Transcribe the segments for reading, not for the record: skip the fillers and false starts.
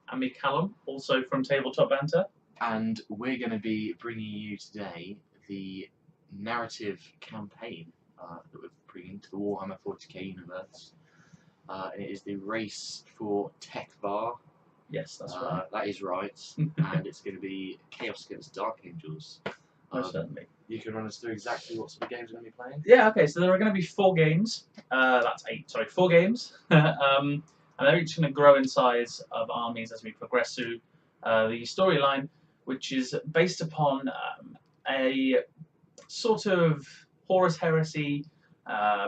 and me Callum, also from TableTopBanter. And we're going to be bringing you today the narrative campaign that we're bringing to the Warhammer 40k universe. And it is the race for Techvar. Yes, that's right. That is right. And it's going to be Chaos against Dark Angels. Most certainly. You can run us through exactly what sort of games we're going to be playing? Yeah, okay, so there are going to be 4 games. That's 8, sorry, 4 games. And they're each going to grow in size of armies as we progress through the storyline, which is based upon a sort of Horus Heresy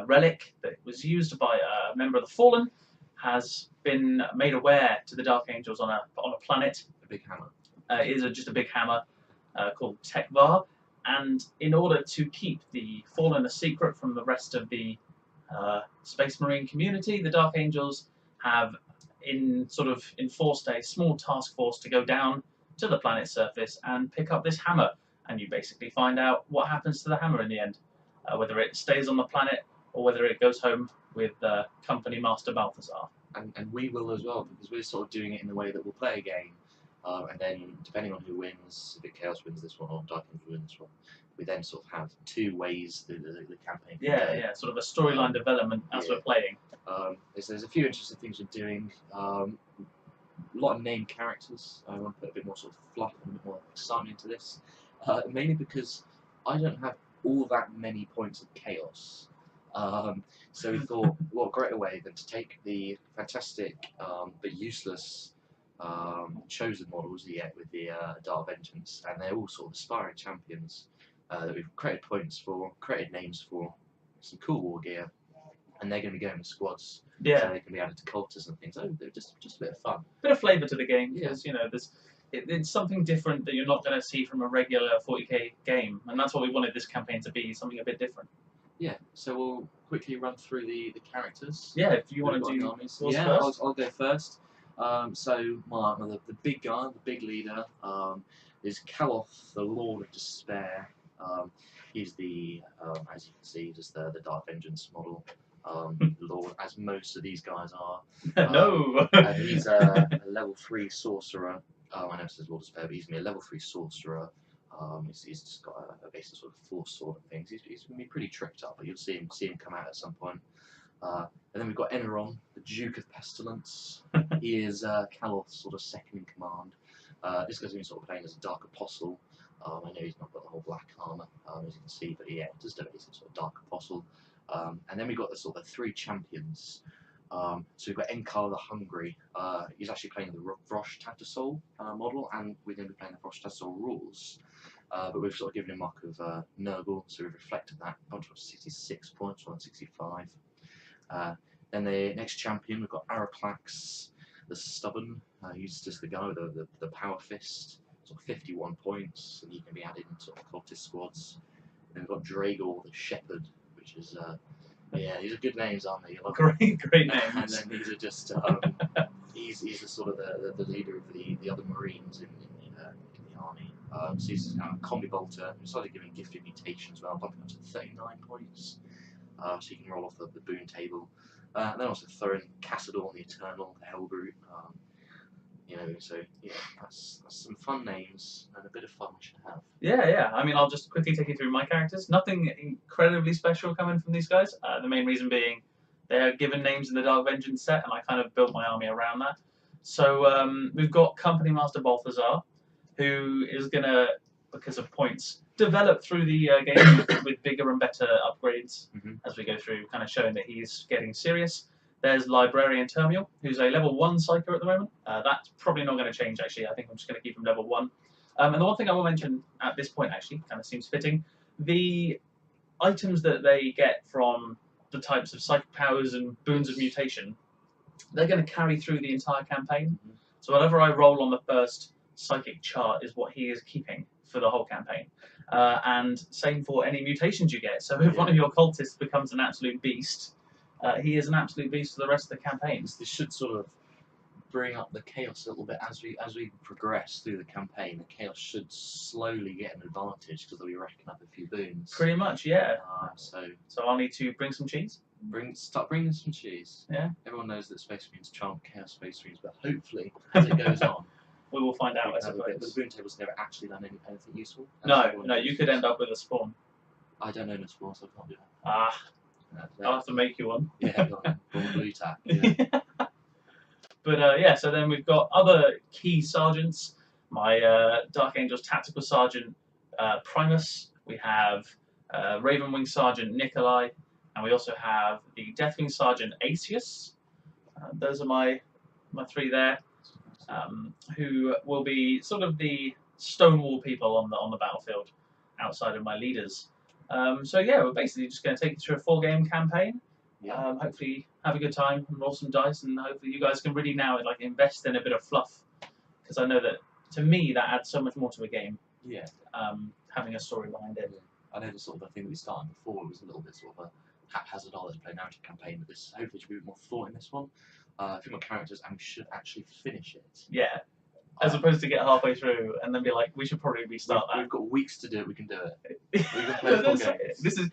relic that was used by a member of the Fallen, has been made aware to the Dark Angels on a planet. A big hammer. It is just a big hammer called Techvar. And in order to keep the Fallen a secret from the rest of the Space Marine community, the Dark Angels have enforced a small task force to go down to the planet's surface and pick up this hammer. And you basically find out what happens to the hammer in the end, whether it stays on the planet or whether it goes home with Company Master Balthazar. And we will as well, because we're sort of doing it in the way that we'll play a game. And then, depending on who wins, if Chaos wins this one or Dark Angel wins this one, we then sort of have 2 ways through the campaign. Yeah, sort of a storyline development as we're playing. There's a few interesting things we're doing. A lot of named characters. I want to put a bit more sort of fluff and a bit more excitement into this. Mainly because I don't have all that many points of chaos. So we thought, what greater way than to take the fantastic but useless chosen models you get with the Dark Vengeance, and they're all sort of aspiring champions that we've created points for, created names for, some cool war gear, and they're going to be going with squads. Yeah. So they can be added to cultists and things. So they're just a bit of fun. Bit of flavour to the game, because it's something different that you're not going to see from a regular 40k game, and that's what we wanted this campaign to be, something a bit different. Yeah, so we'll quickly run through the characters. Yeah, if you want to do armies. yours Yeah, first. I'll go first. So the big guy, the big leader, is Kaloth, the Lord of Despair. He's the, as you can see, just the Dark Vengeance model. Lord, as most of these guys are. No! And he's a level 3 sorcerer. I know it says Lord of Despair, but he's going to be a level 3 sorcerer. He's just got a basic sort of force sword and things. He's going to be pretty tricked up, but you'll see him come out at some point. And then we've got Eneron, the Duke of Pestilence. He is Kaloth's sort of second in command. This guy's going to be sort of playing as a Dark Apostle. I know he's not got the whole black armour, as you can see, but yeah, just a basic sort of Dark Apostle. And then we've got the sort of 3 champions. So we've got Enkar the Hungry. He's actually playing the Vrosh Tattersall model, and we're going to be playing the Vrosh Tattersall rules. But we've sort of given him mark of Nurgle, so we've reflected that. Bunch of 66 points, 165. Then the next champion, we've got Araplax the Stubborn. He's just the guy with the Power Fist, sort of 51 points, and he can be added in sort of cultist squads. Then we've got Dragor the Shepherd, which is yeah, these are good names, aren't they? Great names. And then these are just he's the sort of the leader of the other Marines in the army. So he's a combi bolter. We started giving gifted mutation as well, bumping up to 39 points. So you can roll off the boon table. And then also throw in Cassador the Eternal, the Hellbrute. So yeah, that's some fun names and a bit of fun we should have. Yeah. I mean, I'll just quickly take you through my characters. Nothing incredibly special coming from these guys. The main reason being they are given names in the Dark Vengeance set, and I kind of built my army around that. So we've got Company Master Balthazar, who is going to, because of points, develop through the game with bigger and better upgrades as we go through, kind of showing that he's getting serious. There's Librarian Termiel, who's a level 1 Psyker at the moment. That's probably not going to change, actually. I think I'm just going to keep him level 1. And the one thing I will mention at this point, actually, kind of seems fitting, the items that they get from the types of psychic powers and boons of mutation, they're going to carry through the entire campaign. So whatever I roll on the first psychic chart is what he is keeping for the whole campaign. And same for any mutations you get. So if one of your cultists becomes an absolute beast, he is an absolute beast for the rest of the campaign. This should sort of bring up the chaos a little bit as we progress through the campaign. The chaos should slowly get an advantage because they'll be racking up a few boons. Pretty much, yeah. So I'll need to bring some cheese. Start bringing some cheese. Yeah. Everyone knows that Space Marines charm Chaos Space Marines, but hopefully, as it goes on, we will find out. we I can have a bit. But suppose. the boon table's never actually done anything useful. as No, everyone no, knows. you could end up with a spawn. I don't own a spawn, so I can't do that. Ah, I'll have to make you one. Yeah, go on, blue tack. Yeah. But yeah, so then we've got other key sergeants. My Dark Angels Tactical Sergeant Primus. We have Ravenwing Sergeant Nikolai, and we also have the Deathwing Sergeant Asius. Those are my three there, who will be sort of the stonewall people on the battlefield, outside of my leaders. So yeah, we're basically just going to take you through a 4-game campaign. Yeah. Hopefully have a good time and roll some dice, and hopefully you guys can really now like invest in a bit of fluff, because I know that to me that adds so much more to a game. Yeah. Having a story behind it. I know the sort of the thing that we started before was a little bit sort of a haphazard, let's play narrative campaign, but this hopefully should be a bit more thought in this one. A few more characters, and we should actually finish it. Yeah. As opposed to get halfway through and then be like, we should probably restart that. We've got weeks to do it. We can do it. We can play the full game. This is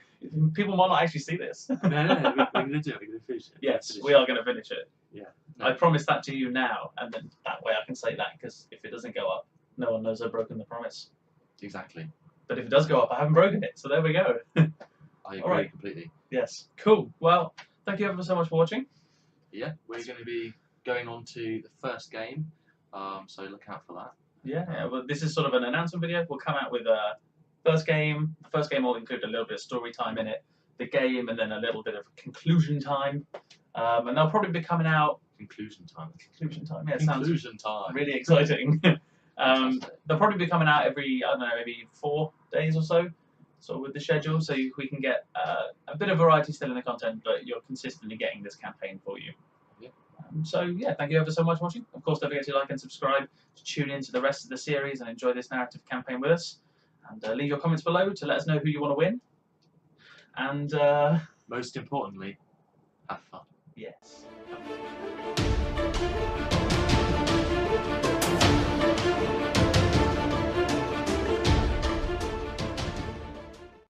people might not actually see this. No, we're going to do it. We're going to finish it. Yes, we are going to finish it. Yeah. No. I promise that to you now, and then that way I can say that, because if it doesn't go up, no one knows I've broken the promise. Exactly. But if it does go up, I haven't broken it. So there we go. I agree completely. Yes. Cool. Well, thank you ever so much for watching. Yeah, we're going to be going on to the first game, so look out for that. Yeah, well, this is sort of an announcement video. We'll come out with a first game. The first game will include a little bit of story time in it, the game, and then a little bit of conclusion time. And they'll probably be coming out. Conclusion time. Conclusion time. Yeah, conclusion time. Really exciting. They'll probably be coming out every, I don't know, maybe 4 days or so. So with the schedule, so we can get a bit of variety still in the content, but you're consistently getting this campaign for you. So yeah, thank you ever so much for watching. Of course, don't forget to like and subscribe to tune in to the rest of the series and enjoy this narrative campaign with us. And leave your comments below to let us know who you want to win. And most importantly, have fun. Yes.